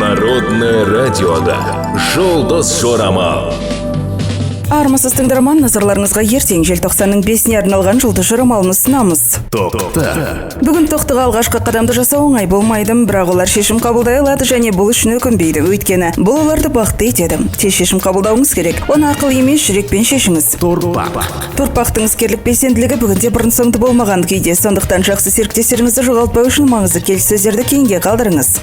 Народное радиода «Жұлдыз жорамал». Армысыз тыңдарман, назарларыңызға ертең желтоқсанның 5-іне арналған жұлдыз жорамалын ұсынамыз. Бүгін тоқтыға алғашқы қадамды жасау оңай болмайды, бірақ олар шешім қабылдай алады және бұл үшін өкінбейді. Өйткені бұл оларды бақытты етеді. Тез шешім қабылдауыңыз керек. Оны ақыл емес, жүрекпен шешіңіз. Торпақтың іскерлік белсенділігі бүгінде бұрын-соңды болмаған күйде, сондықтан жақсы серіктестеріңізді жоғалтпау үшін маңызды келіссөздерді кейінге қалдырыңыз.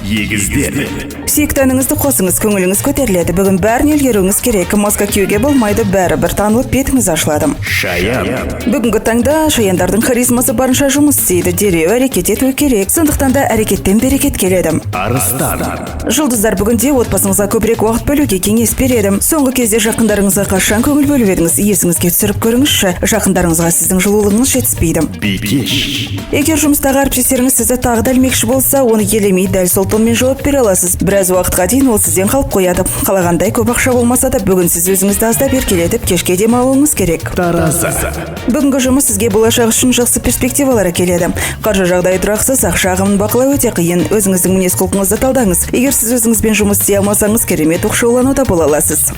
Сүйіктініңізді қосыңыз, көңіліңіз көтеріледі. Бүгін бәрін үлгеруіңіз керек. Маска киюге болмайды, бәрі бір танылып бетіңіз ашылады. Бүгінгі таңда шаяндардың харизмасы барынша жұмыс істейді, дереу әрекет ету керек. Сондықтан да әрекеттен берекет келеді. Жұлдыздар бүгінде отбасыңызға көбірек уақыт бөлуге кеңес береді. Соңғы кезде жақындарыңызға қашан көңіл бөліп едіңіз, есіңізге түсіріп көріңізші. Жақындарыңызға сіздің жылулығыңыз жетіспейді. Егер жұмыстағы әріптестеріңіз сізді тағы да ілмекші болса, оны елемей дәл сол тонмен жауап бере аласыз. Біраз уақытқа дейін ол сізден қалып қояды. Қалағандай көп ақша болмаса да, бүгін сіз өзіңізді аздап еркелетіп, кешке демалуыңыз керек. Бүгінгі жұмыс сізге болашақ үшін жақсы перспективалар келеді. Қаржы жағдайы тұрақсыз, ақша ағымын бақылау өте қиын. Өзіңіздің мінез-құлқыңызды талдаңыз. Егер сіз өзіңізбен жұмыс істей алмасаңыз, керемет оқшаулануда бола аласыз.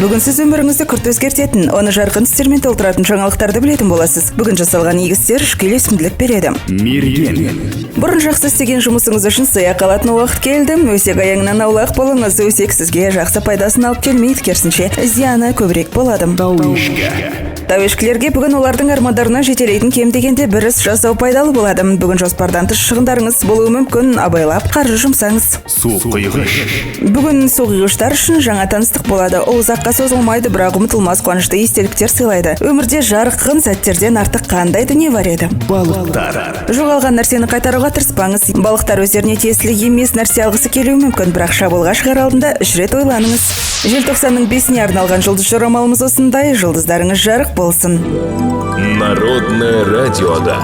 Бүгін сіз өміріңізді күрт өзгертетін, оны жарқын істермен толтыратын жаңалықтарды білетін боласыз. Бүгін жасалған игі істер ішкі үйлесімділік береді. Бұрын жақсы істеген жұмысыңыз үшін сыйақы алатын уақыт келді. Өсек аяңынан аулақ болыңыз. Өсек сізге жақсы пайдасын алып келмейді, керісінше зияны көбірек болады. Тәуешкілерге бүгін олардың армандарына жетелейтін кем дегенде бір іс жасау пайдалы болады. Бүгін жоспардан тыс шығындарыңыз болуы мүмкін, абайлап қаржы жұмсаңыз. Бүгін су құйғыштар үшін жаңа таныстық болады. Ол ұзаққа созылмайды, бірақ ұмытылмас қуанышты естеліктер сыйлайды. Өмірде жарқын сәттерден артық қандай дүние бар еді? Жоғалған нәрсені қайтаруға тырыспаңыз. Балықтар өздеріне тиесілі емес нәрсе алғысы келуі мүмкін, бірақ шабуылға шығар алдында үш рет ойланыңыз. Желтоқсанның 5-іне арналған жұлдыз жорамалымыз осындай. Жұлдыздарыңыз жарық болсын. Народное радиода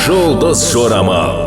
«Жұлдыз жорамал».